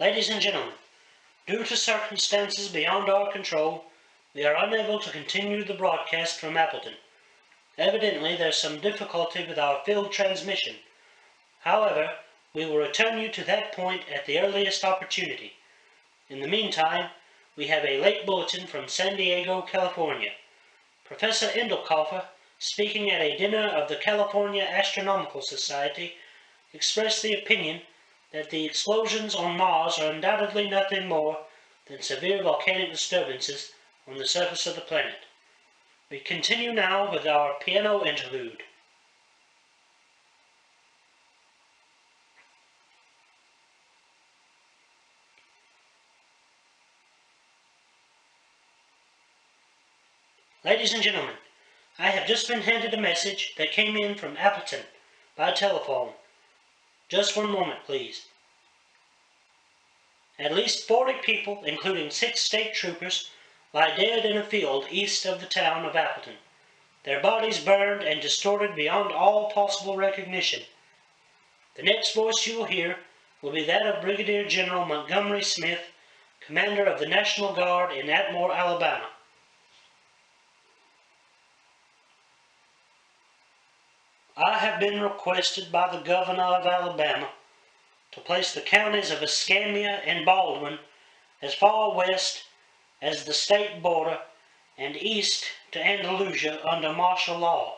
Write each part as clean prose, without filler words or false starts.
Ladies and gentlemen, due to circumstances beyond our control, we are unable to continue the broadcast from Appleton. Evidently, there's some difficulty with our field transmission. However, we will return you to that point at the earliest opportunity. In the meantime, we have a late bulletin from San Diego, California. Professor Endelkoffer, speaking at a dinner of the California Astronomical Society, expressed the opinion that the explosions on Mars are undoubtedly nothing more than severe volcanic disturbances on the surface of the planet. We continue now with our piano interlude. Ladies and gentlemen, I have just been handed a message that came in from Appleton by telephone. Just one moment, please. At least 40 people, including 6 state troopers, lie dead in a field east of the town of Appleton, their bodies burned and distorted beyond all possible recognition. The next voice you will hear will be that of Brigadier General Montgomery Smith, commander of the National Guard in Atmore, Alabama. I have been requested by the governor of Alabama to place the counties of Escambia and Baldwin as far west as the state border and east to Andalusia under martial law.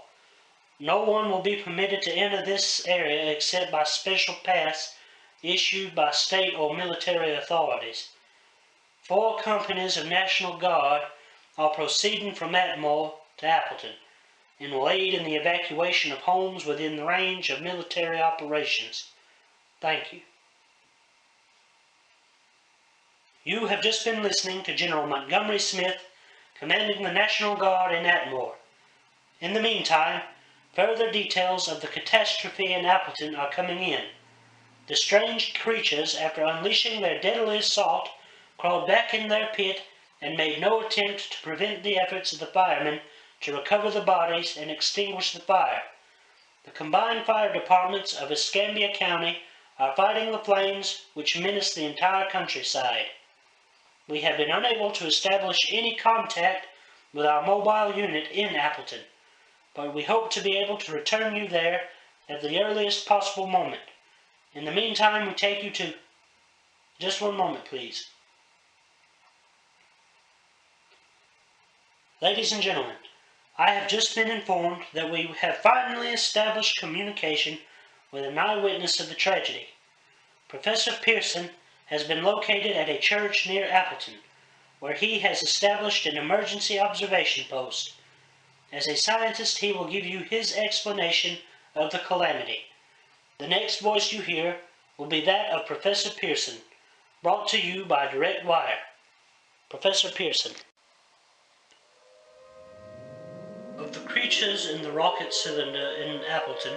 No one will be permitted to enter this area except by special pass issued by state or military authorities. 4 companies of National Guard are proceeding from Atmore to Appleton and will aid in the evacuation of homes within the range of military operations. Thank you. You have just been listening to General Montgomery Smith, commanding the National Guard in Atmore. In the meantime, further details of the catastrophe in Appleton are coming in. The strange creatures, after unleashing their deadly assault, crawled back in their pit and made no attempt to prevent the efforts of the firemen to recover the bodies and extinguish the fire. The combined fire departments of Escambia County are fighting the flames which menace the entire countryside. We have been unable to establish any contact with our mobile unit in Appleton, but we hope to be able to return you there at the earliest possible moment. In the meantime, we take you to... Just one moment, please. Ladies and gentlemen, I have just been informed that we have finally established communication with an eyewitness of the tragedy. Professor Pearson has been located at a church near Appleton, where he has established an emergency observation post. As a scientist, he will give you his explanation of the calamity. The next voice you hear will be that of Professor Pearson, brought to you by direct wire. Professor Pearson. Of the creatures in the rocket cylinder in Appleton,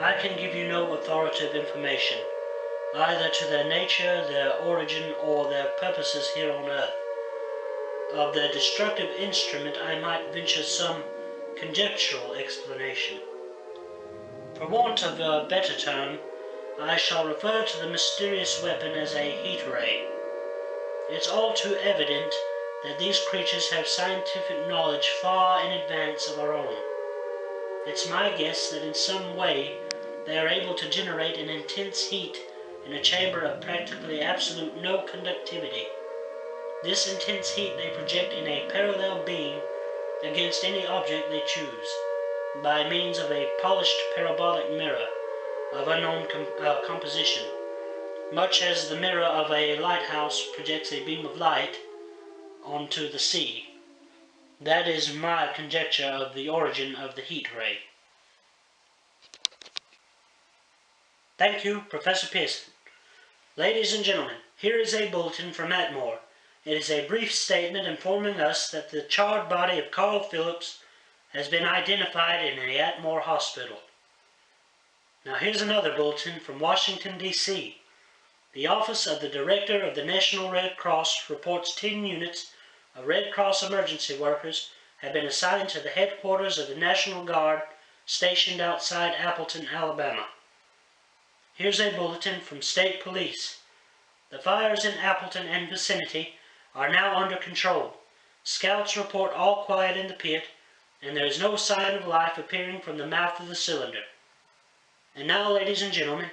I can give you no authoritative information, either to their nature, their origin, or their purposes here on Earth. Of their destructive instrument I might venture some conjectural explanation. For want of a better term, I shall refer to the mysterious weapon as a heat ray. It's all too evident that these creatures have scientific knowledge far in advance of our own. It's my guess that in some way they are able to generate an intense heat in a chamber of practically absolute no conductivity. This intense heat they project in a parallel beam against any object they choose. by means of a polished parabolic mirror of unknown composition, much as the mirror of a lighthouse projects a beam of light onto the sea. That is my conjecture of the origin of the heat ray. Thank you, Professor Pearson. Ladies and gentlemen, here is a bulletin from Atmore. It is a brief statement informing us that the charred body of Carl Phillips has been identified in the Atmore Hospital. Now here's another bulletin from Washington, D.C. The Office of the Director of the National Red Cross reports 10 units of Red Cross emergency workers have been assigned to the headquarters of the National Guard stationed outside Appleton, Alabama. Here's a bulletin from State Police. The fires in Appleton and vicinity are now under control. Scouts report all quiet in the pit, and there is no sign of life appearing from the mouth of the cylinder. And now, ladies and gentlemen,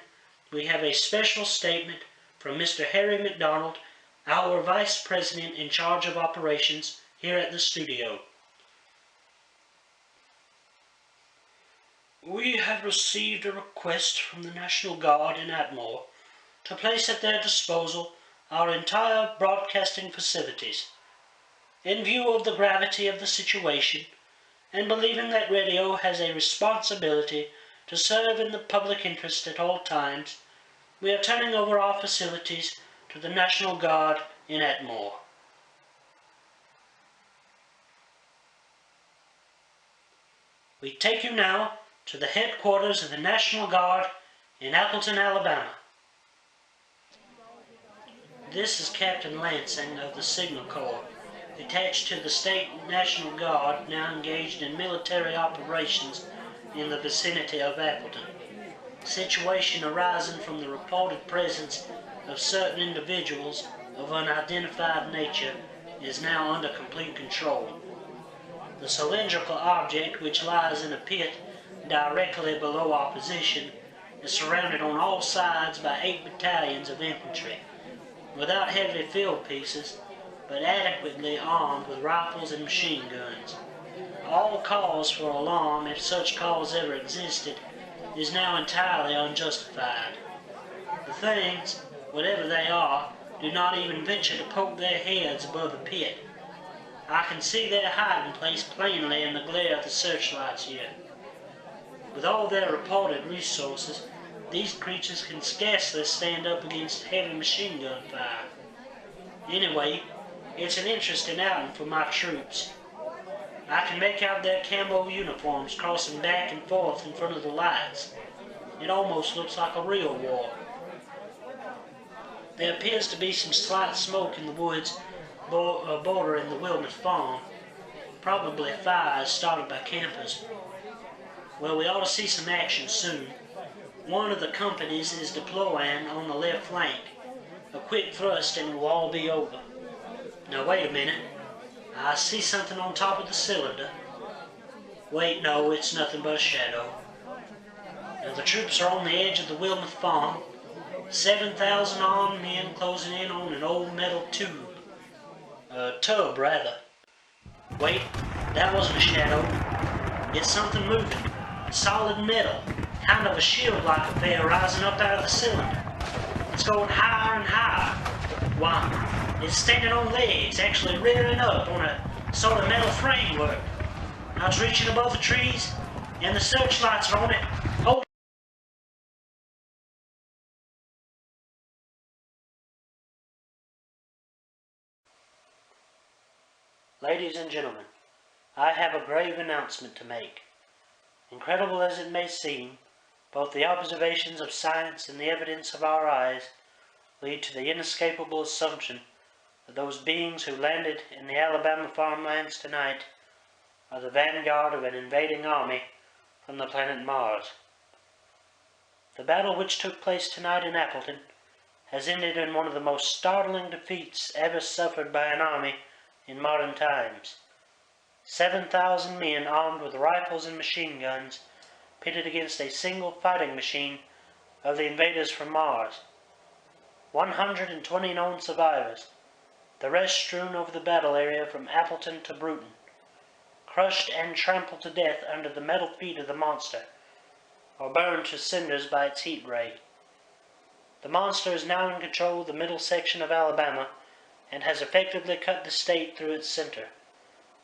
we have a special statement from Mr. Harry McDonald, our Vice President in charge of operations here at the studio. We have received a request from the National Guard in Atmore to place at their disposal our entire broadcasting facilities. In view of the gravity of the situation, and believing that radio has a responsibility to serve in the public interest at all times, we are turning over our facilities to the National Guard in Atmore. We take you now to the headquarters of the National Guard in Appleton, Alabama. This is Captain Lansing of the Signal Corps, attached to the State National Guard now engaged in military operations in the vicinity of Appleton. The situation arising from the reported presence of certain individuals of unidentified nature is now under complete control. The cylindrical object, which lies in a pit directly below our position, is surrounded on all sides by 8 battalions of infantry, without heavy field pieces, but adequately armed with rifles and machine guns. All cause for alarm, if such cause ever existed, is now entirely unjustified. The things, whatever they are, do not even venture to poke their heads above the pit. I can see their hiding place plainly in the glare of the searchlights here. With all their reported resources, these creatures can scarcely stand up against heavy machine gun fire. Anyway, it's an interesting outing for my troops. I can make out their camo uniforms crossing back and forth in front of the lights. It almost looks like a real war. There appears to be some slight smoke in the woods bordering the Wilmot Farm, probably fires started by campers. Well, we ought to see some action soon. One of the companies is deploying on the left flank. A quick thrust and it will all be over. Now wait a minute. I see something on top of the cylinder. Wait, no, it's nothing but a shadow. Now the troops are on the edge of the Wilmot Farm. 7,000 armed men closing in on an old metal tube. Tub, rather. Wait, that wasn't a shadow. It's something moving. Solid metal. Kind of a shield-like affair rising up out of the cylinder. It's going higher and higher. Why, it's standing on legs, actually rearing up on a sort of metal framework. Now it's reaching above the trees, and the searchlights are on it. Oh! Ladies and gentlemen, I have a grave announcement to make. Incredible as it may seem, both the observations of science and the evidence of our eyes lead to the inescapable assumption that those beings who landed in the Alabama farmlands tonight are the vanguard of an invading army from the planet Mars. The battle which took place tonight in Appleton has ended in one of the most startling defeats ever suffered by an army in modern times. 7,000 men armed with rifles and machine guns pitted against a single fighting machine of the invaders from Mars. 120 known survivors, the rest strewn over the battle area from Appleton to Bruton. crushed and trampled to death under the metal feet of the monster, or burned to cinders by its heat ray. The monster is now in control of the middle section of Alabama and has effectively cut the state through its center.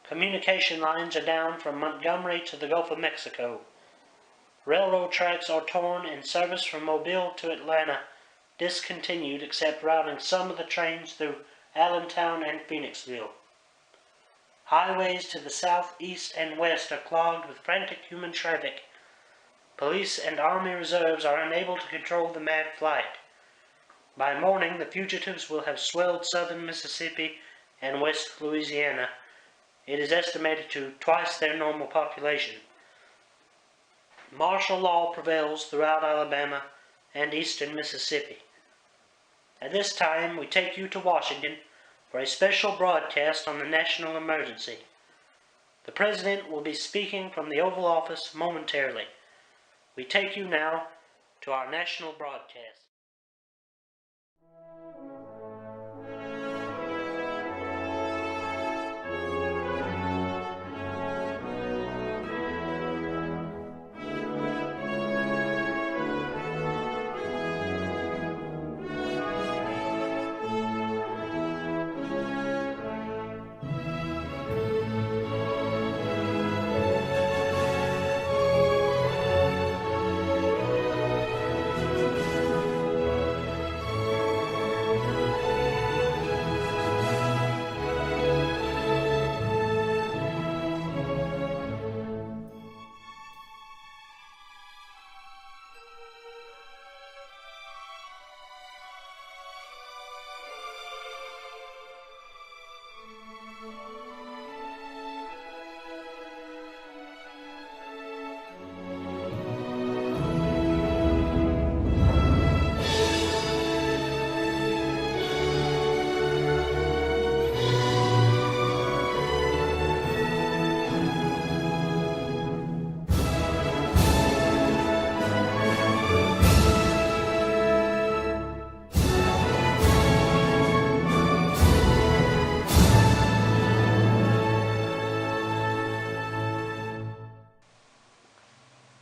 Communication lines are down from Montgomery to the Gulf of Mexico. Railroad tracks are torn and service from Mobile to Atlanta discontinued except routing some of the trains through Allentown and Phoenixville. Highways to the south, east, and west are clogged with frantic human traffic. Police and Army reserves are unable to control the mad flight. By morning, the fugitives will have swelled southern Mississippi and west Louisiana. It is estimated to twice their normal population. Martial law prevails throughout Alabama and eastern Mississippi. At this time, we take you to Washington for a special broadcast on the national emergency. The President will be speaking from the Oval Office momentarily. We take you now to our national broadcast.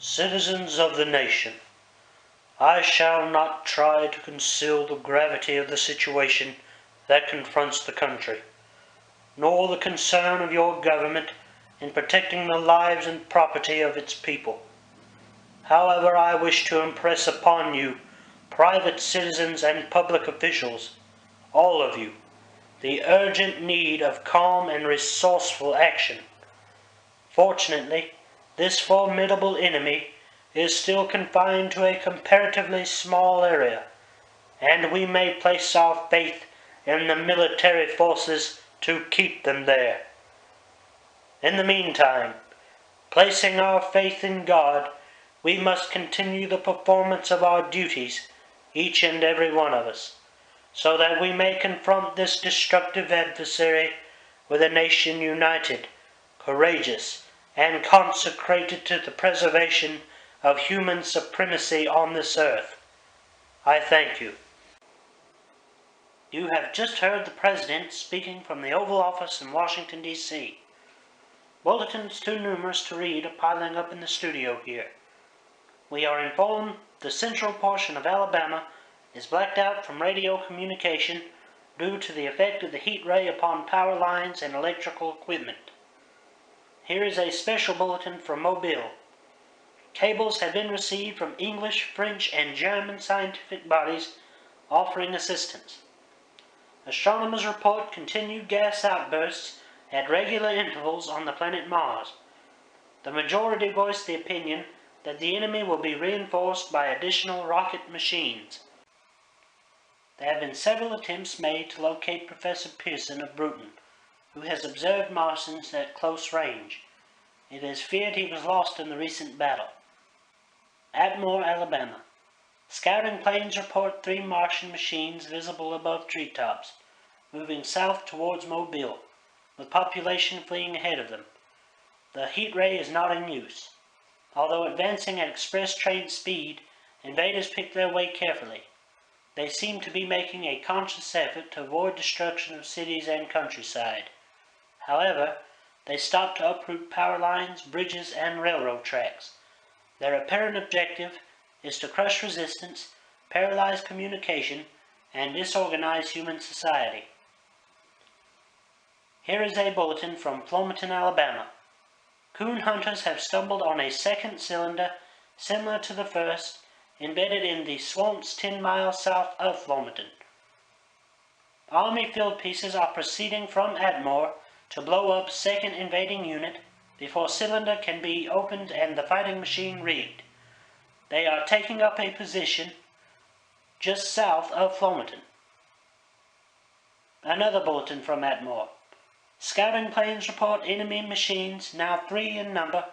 Citizens of the nation, I shall not try to conceal the gravity of the situation that confronts the country, nor the concern of your government in protecting the lives and property of its people. However, I wish to impress upon you, private citizens and public officials, all of you, the urgent need of calm and resourceful action. Fortunately, this formidable enemy is still confined to a comparatively small area, and we may place our faith in the military forces to keep them there. In the meantime, placing our faith in God, we must continue the performance of our duties, each and every one of us, so that we may confront this destructive adversary with a nation united, courageous, and consecrated to the preservation of human supremacy on this earth. I thank you. You have just heard the President speaking from the Oval Office in Washington, D.C. Bulletins too numerous to read are piling up in the studio here. We are informed the central portion of Alabama is blacked out from radio communication due to the effect of the heat ray upon power lines and electrical equipment. Here is a special bulletin from Mobile. Cables have been received from English, French, and German scientific bodies offering assistance. Astronomers report continued gas outbursts at regular intervals on the planet Mars. The majority voiced the opinion that the enemy will be reinforced by additional rocket machines. There have been several attempts made to locate Professor Pearson of Bruton, who has observed Martians at close range. It is feared he was lost in the recent battle. Atmore, Alabama. Scouting planes report 3 Martian machines visible above treetops, moving south towards Mobile, with population fleeing ahead of them. The heat ray is not in use. Although advancing at express train speed, invaders pick their way carefully. They seem to be making a conscious effort to avoid destruction of cities and countryside. However, They stop to uproot power lines, bridges, and railroad tracks. Their apparent objective is to crush resistance, paralyze communication, and disorganize human society. Here is a bulletin from Flomaton, Alabama. Coon hunters have stumbled on a second cylinder similar to the first, embedded in the swamps 10 miles south of Flomaton. Army field pieces are proceeding from Atmore to blow up second invading unit before cylinder can be opened and the fighting machine rigged. They are taking up a position just south of Flomaton. Another bulletin from Atmore. Scouting planes report enemy machines, now 3 in number,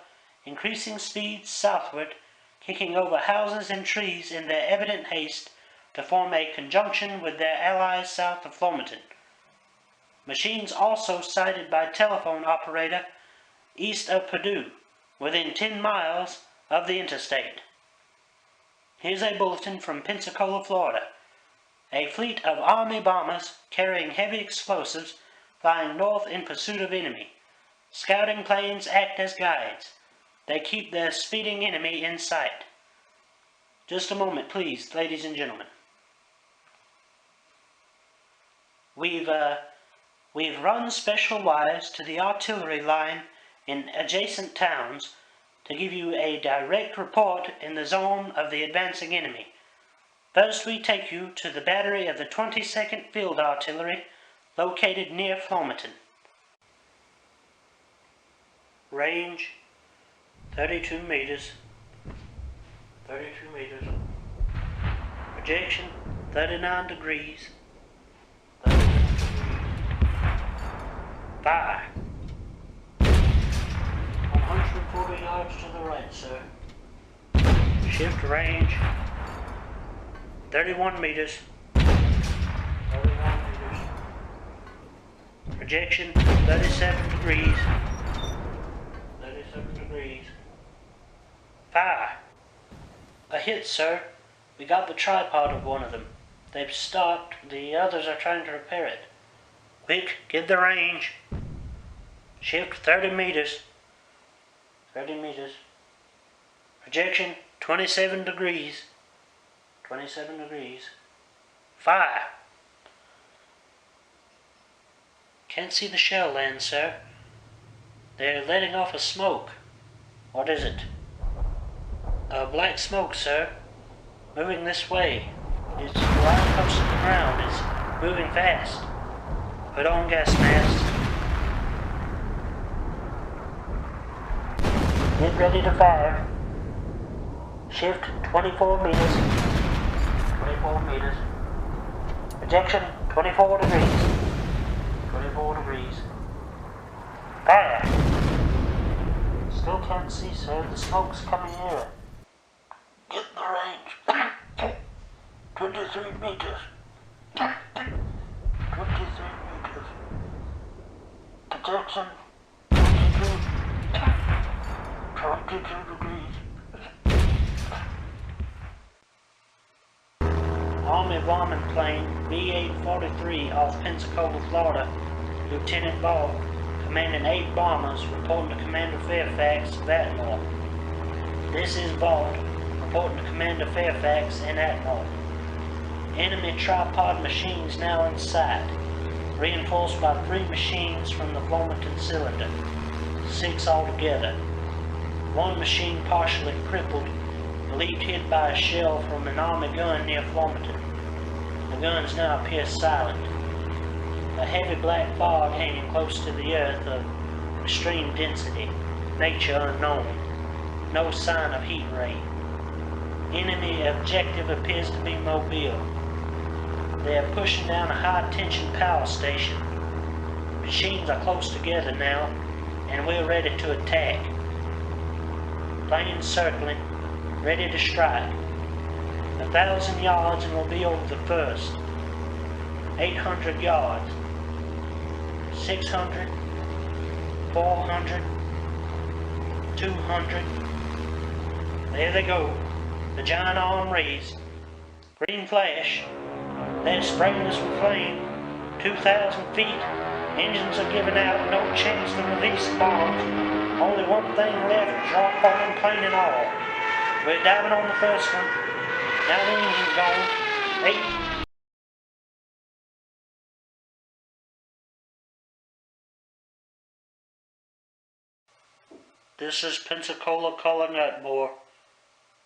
increasing speeds southward, kicking over houses and trees in their evident haste to form a conjunction with their allies south of Flomaton. Machines also sighted by telephone operator east of Purdue, within 10 miles of the interstate. Here's a bulletin from Pensacola, Florida. A fleet of Army bombers carrying heavy explosives flying north in pursuit of enemy. Scouting planes act as guides. They keep their speeding enemy in sight. Just a moment, please, ladies and gentlemen. We've run special wires to the artillery line in adjacent towns to give you a direct report in the zone of the advancing enemy. First, we take you to the battery of the 22nd Field Artillery, located near Flomaton. Range 32 meters. Projection 39 degrees. Fire. 140 yards to the right, sir. Shift range 31 meters. Projection 37 degrees. Fire. A hit, sir. We got the tripod of one of them. They've stopped. The others are trying to repair it. Quick, give the range. Shift 30 meters. Projection 27 degrees. Fire. Can't see the shell land, sir. They're letting off a smoke. What is it? Black smoke, sir. Moving this way. It's right close to the ground. It's moving fast. Put on gas mask. Get ready to fire. Shift 24 meters. Projection 24 degrees. Fire. Still can't see, sir. The smoke's coming nearer. Get in the range. 23 meters. Projection 22 degrees. Army bombing plane B-843 off Pensacola, Florida. Lieutenant Ball, commanding 8 bombers, reporting to Commander Fairfax of Atmore. This is Ball, reporting to Commander Fairfax in Atmore. Enemy tripod machines now in sight, reinforced by 3 machines from the Flomaton cylinder, 6 altogether. 1 machine partially crippled, believed hit by a shell from an Army gun near Flomaton. The guns now appear silent. A heavy black fog hanging close to the earth of extreme density, nature unknown. No sign of heat ray. Enemy objective appears to be Mobile. They are pushing down a high-tension power station. Machines are close together now, and we're ready to attack. Planes circling, ready to strike. 1,000 yards and we'll be over the first. 800 yards. 600, 400, 200. There they go. The giant arm raised. Green flash. They're spraying us with flame. 2,000 feet. Engines are giving out, no chance to release bombs. Only one thing left, drop bombing plane and all. We're diving on the first one. Now the engine's gone. Hey. This is Pensacola calling Atmore.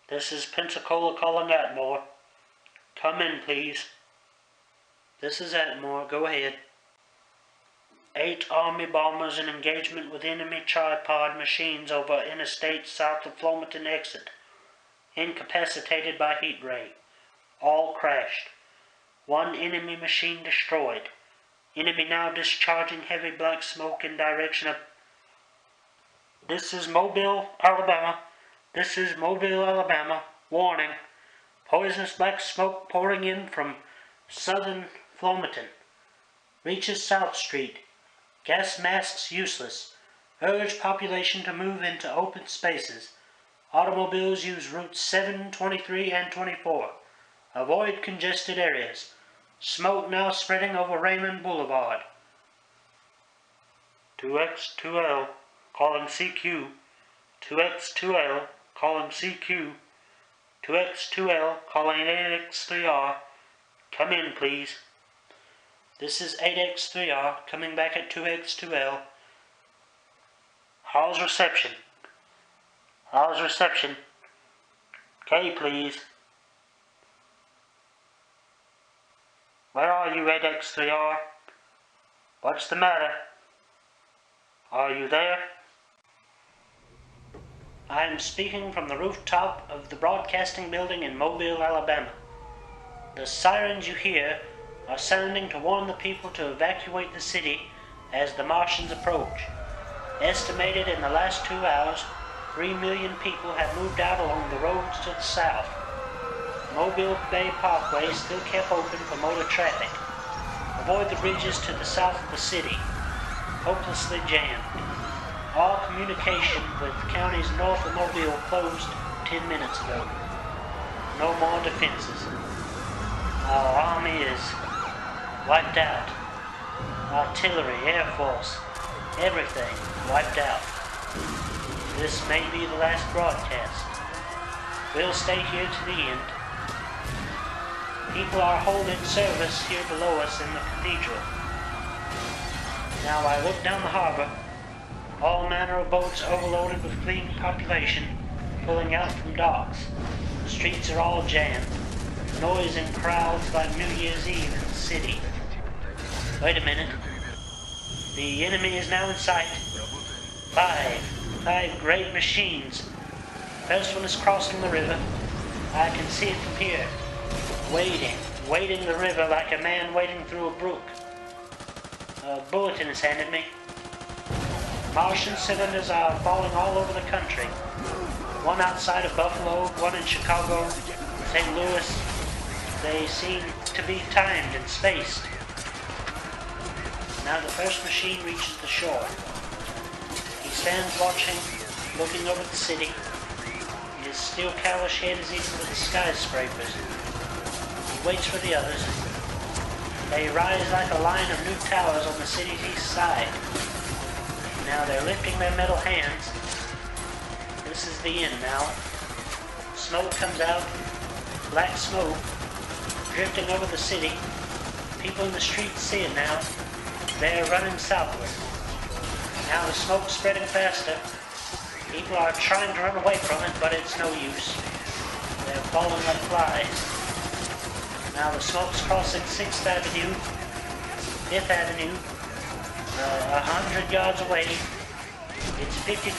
This is Pensacola calling Atmore. Come in, please. This is Atmore. Go ahead. 8 Army bombers in engagement with enemy tripod machines over interstate south of Flomaton exit. Incapacitated by heat ray. All crashed. 1 enemy machine destroyed. Enemy now discharging heavy black smoke in direction of... This is Mobile, Alabama. This is Mobile, Alabama. Warning. Poisonous black smoke pouring in from southern Flomaton. Reaches South Street. Gas masks useless. Urge population to move into open spaces. Automobiles use routes 7, 23, and 24. Avoid congested areas. Smoke now spreading over Raymond Boulevard. 2X2L calling CQ. 2X2L calling CQ. 2X2L calling 8X3R. Come in, please. This is 8X3R coming back at 2X2L. How's reception? How's reception? K, please. Where are you, 8X3R? What's the matter? Are you there? I am speaking from the rooftop of the broadcasting building in Mobile, Alabama. The sirens you hear are sounding to warn the people to evacuate the city as the Martians approach. Estimated in the last 2 hours, 3 million people have moved out along the roads to the south. Mobile Bay Parkway is still kept open for motor traffic. Avoid the bridges to the south of the city, hopelessly jammed. All communication with counties north of Mobile closed 10 minutes ago. No more defenses. Our army is wiped out. Artillery, Air Force, everything wiped out. This may be the last broadcast. We'll stay here to the end. People are holding service here below us in the cathedral. Now I look down the harbor. All manner of boats overloaded with fleeing population pulling out from docks. The streets are all jammed. Noise in crowds like New Year's Eve in the city. Wait a minute. The enemy is now in sight. 5 great machines. First one is crossing the river. I can see it from here. Wading the river like a man wading through a brook. A bulletin is handed me. Martian cylinders are falling all over the country. One outside of Buffalo, one in Chicago, St. Louis. They seem to be timed and spaced. Now the first machine reaches the shore. He stands watching, looking over the city. His steel cowlish head is eaten with the skyscrapers. He waits for the others. They rise like a line of new towers on the city's east side. Now they're lifting their metal hands. This is the end now. Smoke comes out, black smoke, drifting over the city. People in the streets see it now. They're running southward. Now the smoke's spreading faster. People are trying to run away from it, but it's no use. They're falling like flies. Now the smoke's crossing 6th Avenue, 5th Avenue, 100 yards away. It's 50...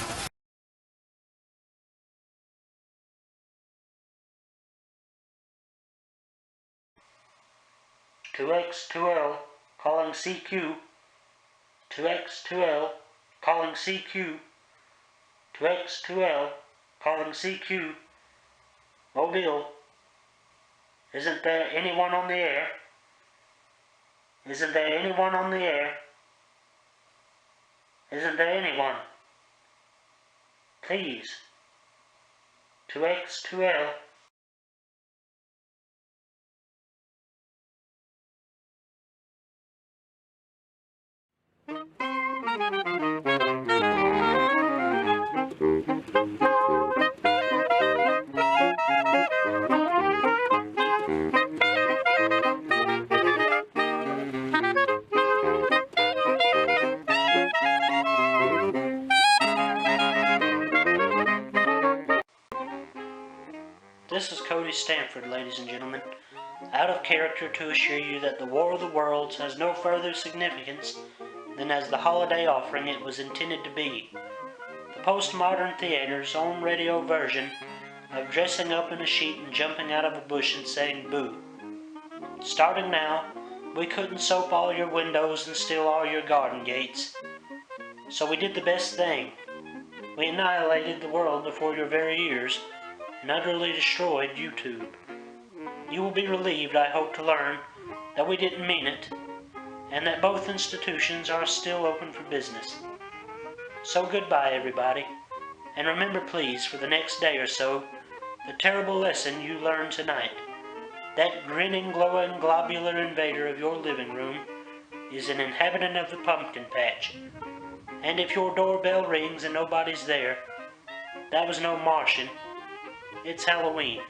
"2X2L calling CQ. 2X2L calling CQ. 2X2L calling CQ. Mobile. Isn't there anyone on the air? Isn't there anyone on the air? Isn't there anyone? Please. 2X2L. This is Cody Stanford, ladies and gentlemen, out of character to assure you that the War of the Worlds has no further significance than as the holiday offering it was intended to be. The postmodern theater's own radio version of dressing up in a sheet and jumping out of a bush and saying boo. Starting now, we couldn't soap all your windows and steal all your garden gates. So we did the best thing. We annihilated the world before your very ears and utterly destroyed YouTube. You will be relieved, I hope, to learn that we didn't mean it, and that both institutions are still open for business. So goodbye, everybody, and remember please, for the next day or so, the terrible lesson you learned tonight. That grinning, glowing, globular invader of your living room is an inhabitant of the pumpkin patch. And if your doorbell rings and nobody's there, that was no Martian. It's Halloween.